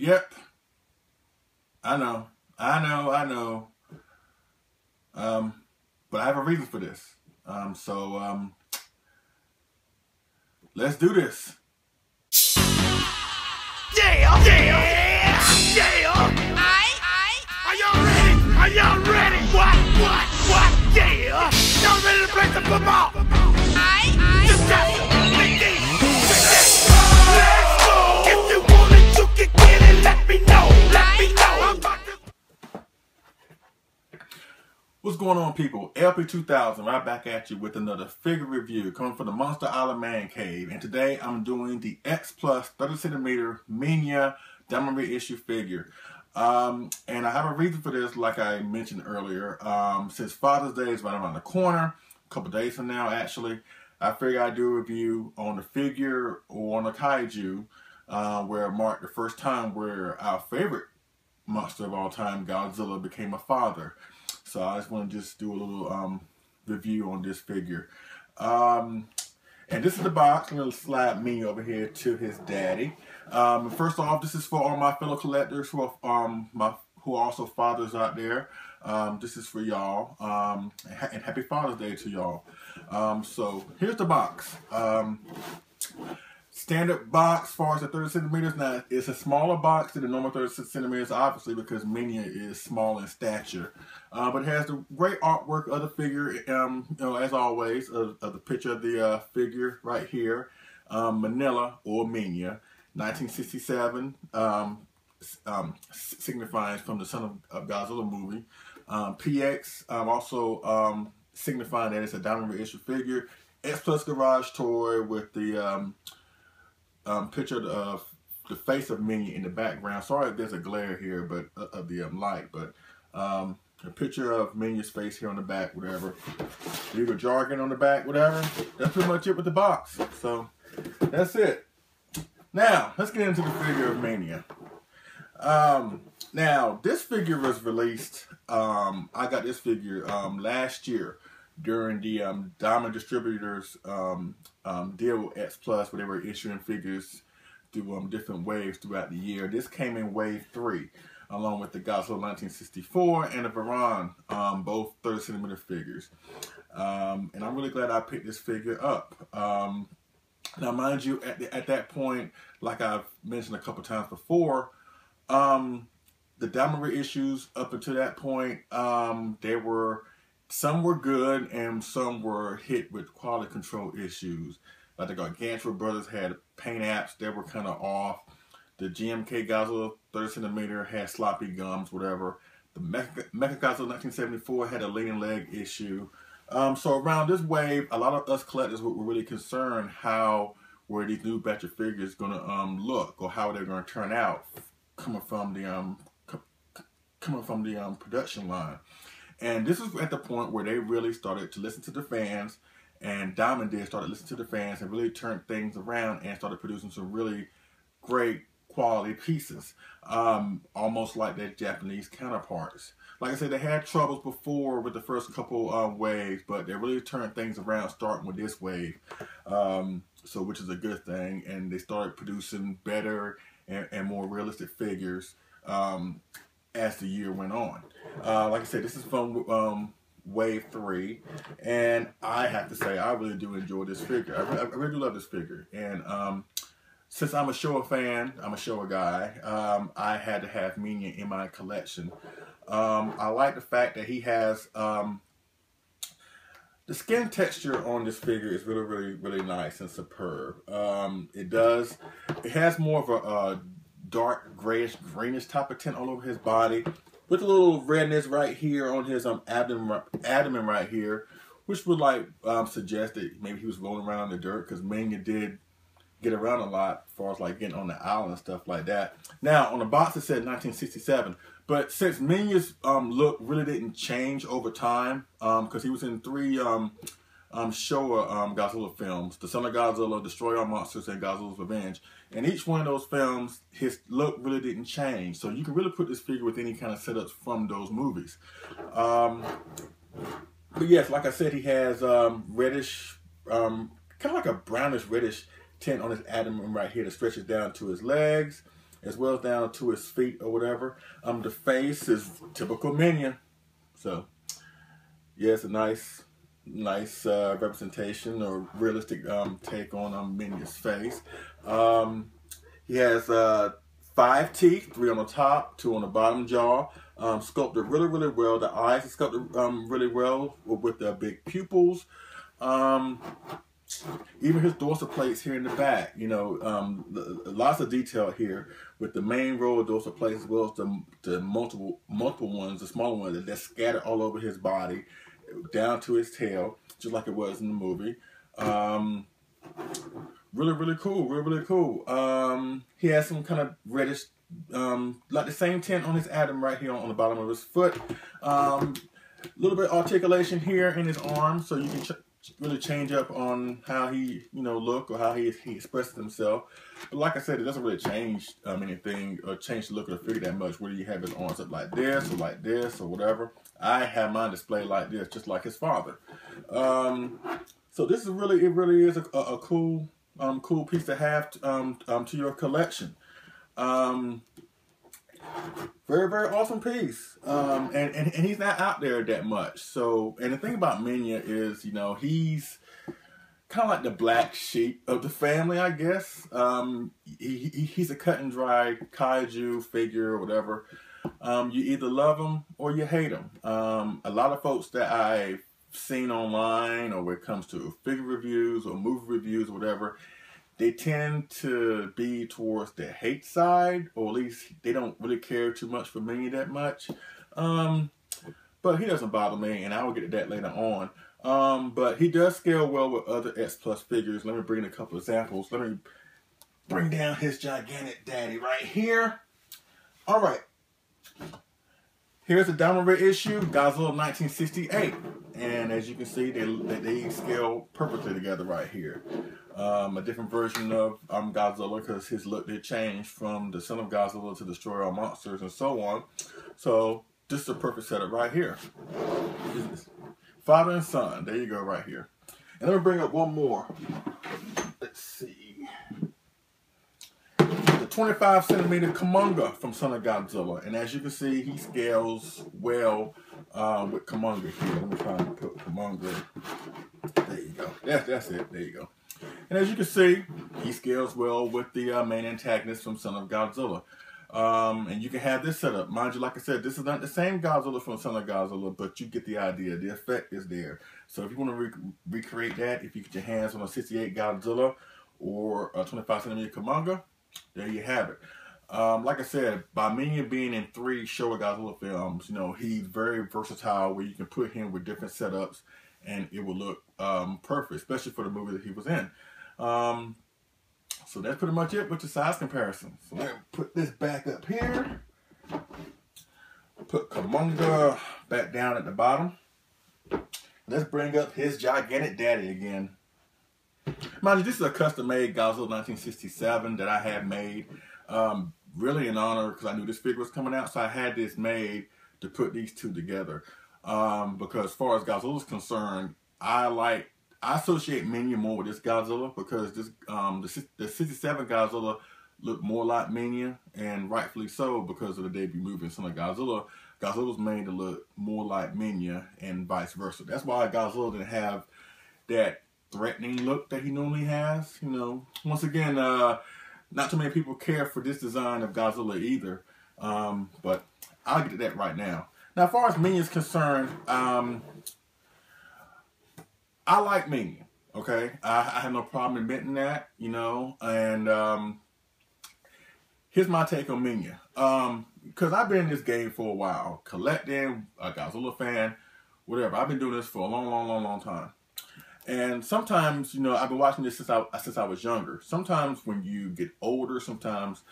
Yep. I know. But I have a reason for this. Let's do this. Yeah! Are y'all ready? Are y'all ready? What? Yeah! Y'all ready to play some football? Just let's go! If you want it, you can get it. Let me know. What's going on, people? LP2000 right back at you with another figure review coming from the Monster Island Man Cave. And today I'm doing the X Plus 30cm Minya Diamond Reissued figure. And I have a reason for this, like I mentioned earlier. Since Father's Day is right around the corner, a couple days from now actually, I figured I'd do a review on the figure or on the Kaiju, where it marked the first time where our favorite monster of all time, Godzilla, became a father. So I just want to do a little review on this figure. And this is the box. I'm going to slide Minya over here to his daddy. First off, this is for all my fellow collectors who are also fathers out there. This is for y'all. And happy Father's Day to y'all. So here's the box. Standard box as far as the 30cm. Now, it's a smaller box than the normal 30cm, obviously, because Minya is small in stature. But it has the great artwork of the figure, you know, as always, of the picture of the figure right here. Minilla, or Minya, 1967, signifying from the Son of Godzilla movie. PX, also signifying that it's a Diamond Reissued figure. X Plus Garage toy with the picture of the face of Minya in the background. Sorry if there's a glare here, but of the light, but a picture of Minya's face here on the back, whatever. Legal jargon on the back, whatever. That's pretty much it with the box. So that's it. Now let's get into the figure of Minya. Now this figure was released. I got this figure last year during the Diamond Distributors deal with X Plus, where they were issuing figures through different waves throughout the year. This came in wave 3, along with the Godzilla 1964 and the Varan, both 30cm figures. And I'm really glad I picked this figure up. Now, mind you, at that point, like I've mentioned a couple times before, the Diamond Reissues up until that point, some were good and some were hit with quality control issues. Like the Gargantua brothers had paint apps that were kind of off. The GMK Godzilla 30cm had sloppy gums, whatever. The Mecha Godzilla 1974 had a leaning leg issue. So around this wave, a lot of us collectors were really concerned how were these new batch of figures going to look, or how they're going to turn out coming from the production line. And this is at the point where they really started to listen to the fans, and Diamond started listening to the fans and really turned things around and started producing some really great quality pieces, almost like their Japanese counterparts. Like I said, they had troubles before with the first couple waves, but they really turned things around starting with this wave, so which is a good thing. And they started producing better and more realistic figures as the year went on. Like I said, this is from wave 3, and I have to say I really do enjoy this figure. I really do love this figure. And since I'm a Showa fan, I'm a Showa guy, I had to have Minya in my collection. I like the fact that he has the skin texture on this figure is really nice and superb. It has more of a dark grayish greenish type of tint all over his body, with a little redness right here on his abdomen right here, which would suggest that maybe he was rolling around in the dirt, because Minya did get around a lot as far as like getting on the island and stuff like that. Now on the box it said 1967, but since Minya's look really didn't change over time, because he was in 3 Showa Godzilla films, The Son of Godzilla, Destroy All Monsters, and Godzilla's Revenge. And each one of those films, his look really didn't change. So you can really put this figure with any kind of setups from those movies. But yes, like I said, he has reddish, kind of like a brownish reddish tint on his abdomen right here that stretches down to his legs. as well as down to his feet or whatever. The face is typical Minya. So, yeah, it's a nice representation or realistic take on Minya's face. He has 5 teeth, 3 on the top, 2 on the bottom jaw. Sculpted really, really well. The eyes are sculpted really well with the big pupils. Even his dorsal plates here in the back, you know, lots of detail here with the main row of dorsal plates as well as the multiple ones, the smaller ones that's scattered all over his body, down to his tail, just like it was in the movie. Really, really cool. Really, really cool. He has some kind of reddish, like the same tint on his atom right here on the bottom of his foot. Little bit articulation here in his arm, so you can really change up on how he, you know, look or how he expresses himself. But like I said, it doesn't really change anything or change the look of the figure that much. Whether you have his arms up like this or whatever. I have mine displayed like this, just like his father. So this is really, it really is a cool, cool piece to have to your collection. Very, very awesome piece. And he's not out there that much. So, and the thing about Minya is, you know, he's kind of like the black sheep of the family, I guess. He's a cut and dry kaiju figure or whatever. You either love him or you hate him. A lot of folks that I've seen online or when it comes to figure reviews or movie reviews or whatever, they tend to be towards the hate side, or at least they don't really care too much for Minya that much. But he doesn't bother me, and I will get to that later on. But he does scale well with other X Plus figures. Let me bring in a couple examples. Let me bring down his gigantic daddy right here. All right. Here's a Diamond Reissued Godzilla 1968. And as you can see, they scale perfectly together right here. A different version of Godzilla, because his look did change from the son of Godzilla to destroy all monsters and so on. So this is a perfect setup right here. Father and son. There you go right here. And let me bring up one more. Let's see. The 25 centimeter Kumonga from Son of Godzilla. And as you can see, he scales well with Kumonga here. Let me try and put Kumonga. There you go. That's it. There you go. And as you can see, he scales well with the main antagonist from Son of Godzilla. And you can have this setup. Mind you, like I said, this is not the same Godzilla from Son of Godzilla, but you get the idea. The effect is there. So if you want to recreate that, if you get your hands on a 68 Godzilla or a 25 centimeter Kumonga, there you have it. Like I said, by Minya being in 3 Showa Godzilla films, you know, he's very versatile where you can put him with different setups and it will look perfect, especially for the movie that he was in. So that's pretty much it with the size comparison. So let me put this back up here. Put Kumonga back down at the bottom. Let's bring up his gigantic daddy again. Mind you, this is a custom-made Godzilla 1967 that I had made. Really in honor, because I knew this figure was coming out, so I had this made to put these two together. Because as far as Godzilla is concerned, I associate Minya more with this Godzilla because this the 67 Godzilla looked more like Minya, and rightfully so because of the debut movie Son of Godzilla. Godzilla was made to look more like Minya and vice versa. That's why Godzilla didn't have that threatening look that he normally has. You know, once again, not too many people care for this design of Godzilla either. But I'll get to that right now. Now, as far as Minya is concerned, I like Minya, okay? I have no problem admitting that, you know, and here's my take on Minya. Because I've been in this game for a while, collecting, a Godzilla fan, whatever. I've been doing this for a long time. And sometimes, you know, I've been watching this since I was younger. Sometimes when you get older, sometimes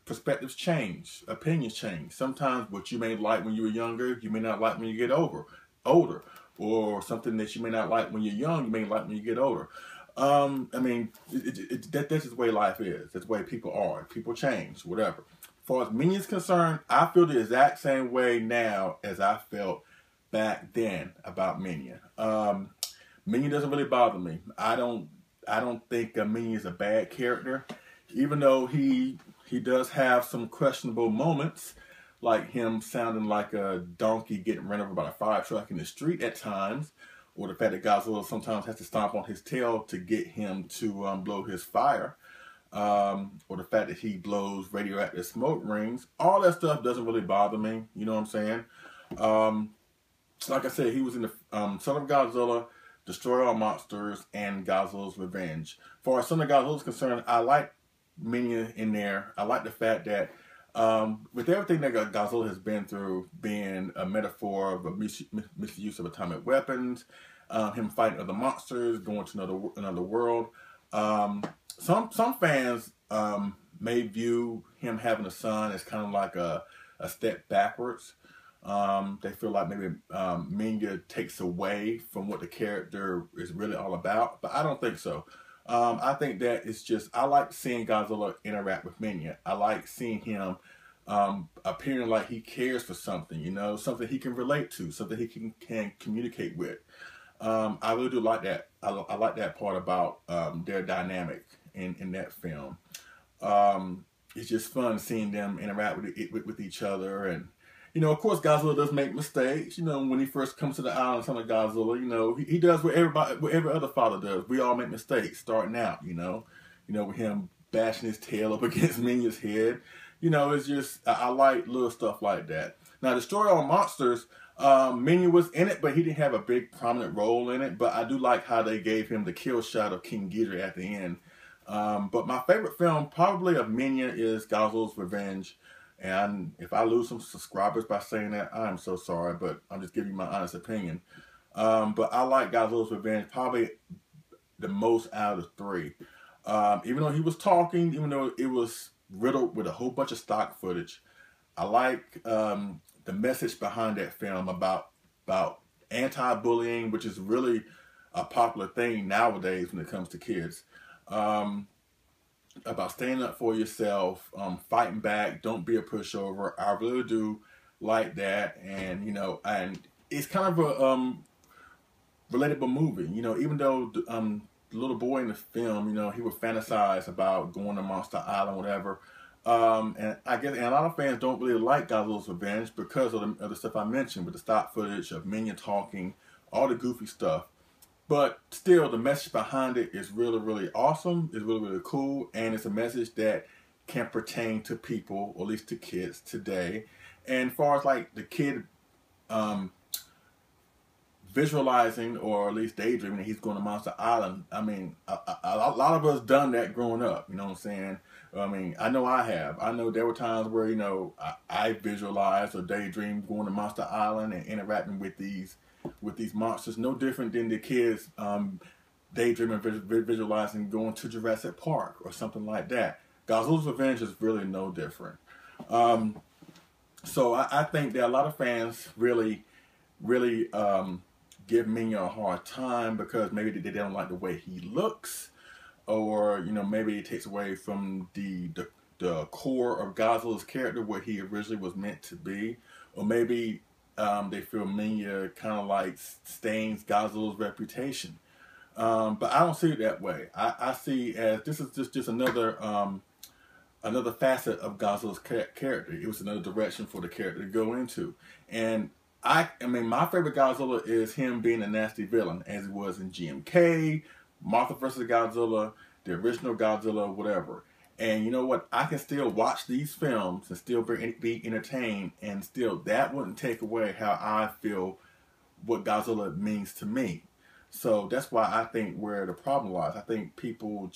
perspectives change, opinions change. Sometimes what you may like when you were younger, you may not like when you get older. Or something that you may not like when you're young, you may like when you get older. I mean, that's just the way life is. That's the way people are. People change, whatever. As far as Minya is concerned, I feel the exact same way now as I felt back then about Minya. Minya doesn't really bother me. I don't think Minya is a bad character. even though he does have some questionable moments, like him sounding like a donkey getting run over by a fire truck in the street at times, or the fact that Godzilla sometimes has to stomp on his tail to get him to blow his fire, or the fact that he blows radioactive smoke rings. All that stuff doesn't really bother me. You know what I'm saying? Like I said, he was in the Son of Godzilla, Destroy All Monsters, and Godzilla's Revenge. As far as Son of Godzilla is concerned, I like Minya in there. I like the fact that with everything that Godzilla has been through, being a metaphor of a misuse of atomic weapons, him fighting other monsters, going to another world. Some fans may view him having a son as kind of like a step backwards. They feel like maybe Minya takes away from what the character is really all about, but I don't think so. I think that it's just, I like seeing Godzilla interact with Minya. I like seeing him appearing like he cares for something, you know, something he can relate to, something he can communicate with. I really do like that. I like that part about their dynamic in that film. It's just fun seeing them interact with each other. And, you know, of course, Godzilla does make mistakes. You know, when he first comes to the island, Son of Godzilla, you know, he does what every other father does. We all make mistakes starting out, you know, with him bashing his tail up against Minya's head. You know, it's just, I like little stuff like that. Now, Destroy All Monsters, Minya was in it, but he didn't have a big prominent role in it. But I do like how they gave him the kill shot of King Ghidorah at the end. But my favorite film probably of Minya is Godzilla's Revenge. And if I lose some subscribers by saying that, I'm so sorry, but I'm just giving you my honest opinion. But I like Godzilla's Revenge probably the most out of the three. Even though he was talking, even though it was riddled with a whole bunch of stock footage, I like the message behind that film about anti-bullying, which is really a popular thing nowadays when it comes to kids. About standing up for yourself, fighting back, don't be a pushover. I really do like that. And, you know, and it's kind of a relatable movie. You know, even though the little boy in the film, you know, he would fantasize about going to Monster Island, whatever. And I guess a lot of fans don't really like Godzilla's Revenge because of the stuff I mentioned with the stock footage of Minya talking, all the goofy stuff. But still, the message behind it is really, really awesome. It's really, really cool. And it's a message that can pertain to people, or at least to kids today. And as far as like the kid visualizing, or at least daydreaming that he's going to Monster Island, I mean, a lot of us done that growing up. You know what I'm saying? I mean, I know I have. I know there were times where, you know, I visualized or daydreamed going to Monster Island and interacting with these monsters, no different than the kids daydreaming, visualizing going to Jurassic Park or something like that. Godzilla's Revenge is really no different. So I think that a lot of fans really give Minya a hard time because maybe they don't like the way he looks, or, you know, maybe it takes away from the core of Godzilla's character, what he originally was meant to be, or maybe they feel Minya kind of like stains Godzilla's reputation. But I don't see it that way. I see as this is just another facet of Godzilla's character. It was another direction for the character to go into. And I mean, my favorite Godzilla is him being a nasty villain, as it was in GMK, Martha vs. Godzilla, the original Godzilla, whatever. And you know what? I can still watch these films and still be entertained, and still that wouldn't take away how I feel what Godzilla means to me. So that's why I think where the problem lies. I think people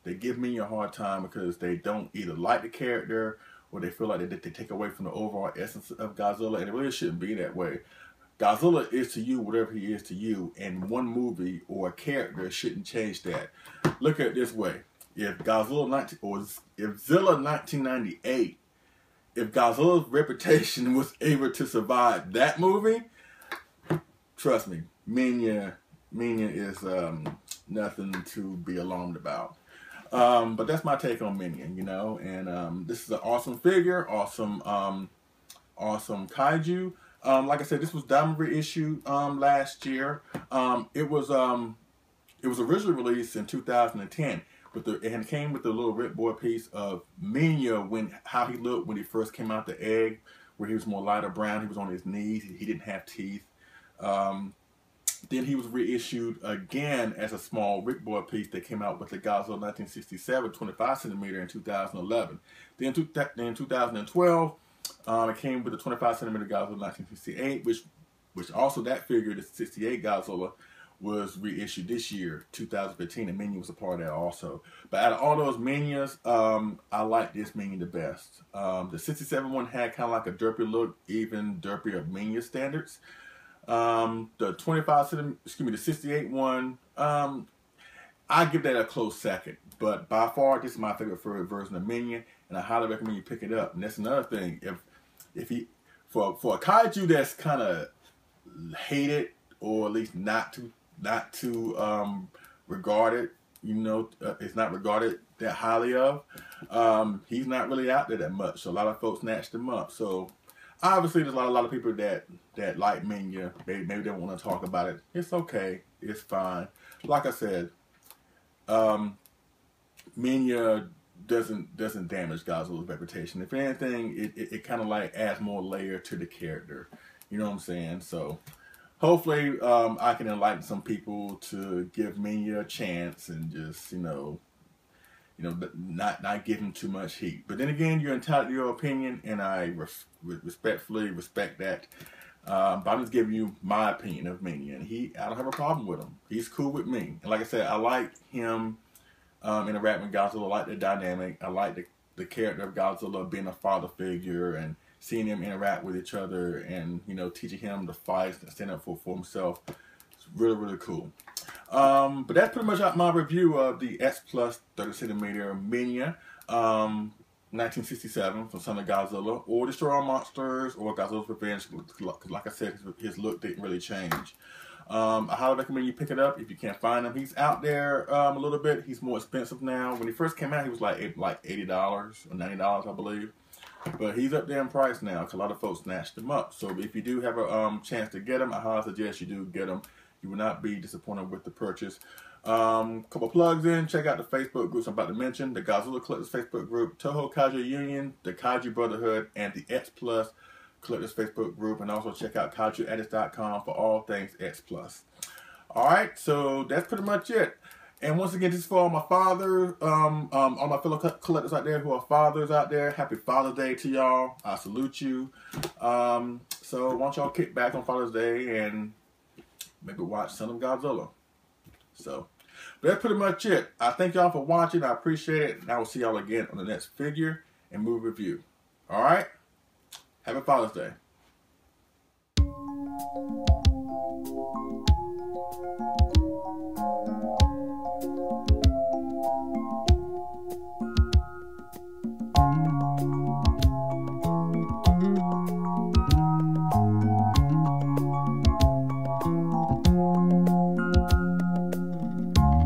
they give me a hard time because they don't either like the character, or they feel like they take away from the overall essence of Godzilla, and it really shouldn't be that way. Godzilla is to you whatever he is to you, and one movie or a character shouldn't change that. Look at it this way. If Zilla 1998, if Godzilla's reputation was able to survive that movie, trust me, Minya is nothing to be alarmed about. But that's my take on Minya, you know. And this is an awesome figure, awesome kaiju. Like I said, this was Diamond Reissued last year. It was originally released in 2010. and it came with the little ripboard piece of Minya, how he looked when he first came out the egg, where he was more lighter brown. He was on his knees. He didn't have teeth. Then he was reissued again as a small ripboard piece that came out with the Godzilla 1967 25 centimeter in 2011. Then in 2012, it came with the 25 centimeter Godzilla 1968, which also that figure, the 68 Godzilla, was reissued this year, 2015, and Minya was a part of that also. But out of all those Minyas, I like this Minya the best. The 67 one had kind of like a derpy look, even derpier of Minya standards. The 68 one, I give that a close second. But by far, this is my favorite version of Minya, and I highly recommend you pick it up. And that's another thing. If for a kaiju that's kind of hated, or at least not too regarded, it's not regarded that highly of. He's not really out there that much, so a lot of folks snatched him up. So obviously, there's a lot of people that like Minya. Maybe they don't want to talk about it. It's okay. It's fine. Like I said, Minya doesn't damage Godzilla's reputation. If anything, it kind of like adds more layer to the character. You know what I'm saying? So hopefully, I can enlighten some people to give Minya a chance and just not give him too much heat. But then again, you're entitled to your opinion, and I respectfully respect that. But I'm just giving you my opinion of Minya, and I don't have a problem with him. He's cool with me. And like I said, I like him interacting with Godzilla. I like the dynamic. I like the character of Godzilla being a father figure and seeing them interact with each other, and teaching him to fight and stand up for himself. It's really, really cool. But that's pretty much my review of the X Plus 30 centimeter Minya 1967 from Son of Godzilla, or Destroy All Monsters, or Godzilla's Revenge. Because like I said, his look didn't really change. I highly recommend you pick it up if you can't find him. He's out there a little bit. He's more expensive now. When he first came out, he was like $80 or $90, I believe. But he's up there in price now because a lot of folks snatched him up. So if you do have a chance to get him, I highly suggest you do get him. You will not be disappointed with the purchase. Couple plugs in. Check out the Facebook groups I'm about to mention. The Godzilla Collectors Facebook group, Toho Kaiju Union, the Kaiju Brotherhood, and the X Plus Collectors Facebook group. And also check out KaijuAddicts.com for all things X Plus. Alright, so that's pretty much it. And once again, this is for all my fathers, all my fellow collectors out there who are fathers out there. Happy Father's Day to y'all. I salute you. So why don't y'all kick back on Father's Day and maybe watch Son of Godzilla. So that's pretty much it. I thank y'all for watching. I appreciate it. And I will see y'all again on the next figure and movie review. Alright? Happy Father's Day.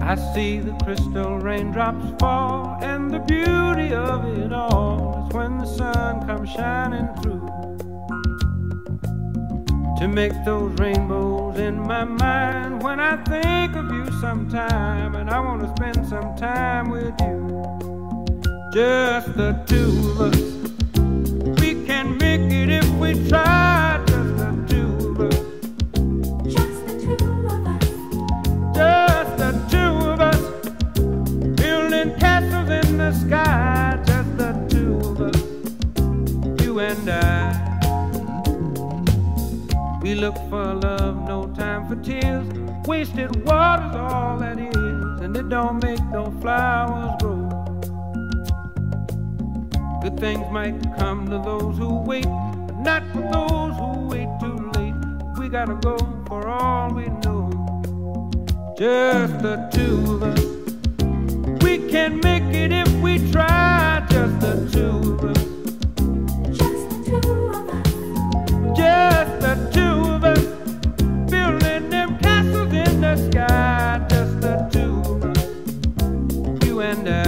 I see the crystal raindrops fall, and the beauty of it all is when the sun comes shining through to make those rainbows in my mind. When I think of you sometime, and I want to spend some time with you, just the two of us. We can make it if we try, just the two of us. Just the two of us. Just the two of us, building castles in the sky. Just the two of us, you and I. We look for love, no time for tears. Wasted water's all that is, and it don't make no flowers grow. Good things might come to those who wait, but not for those who wait too late. We gotta go for all we know. Just the two of us. We can make it if we try. Just the two of us. Just the two of us. Just the two of us. Building them castles in the sky. Just the two of us. You and I.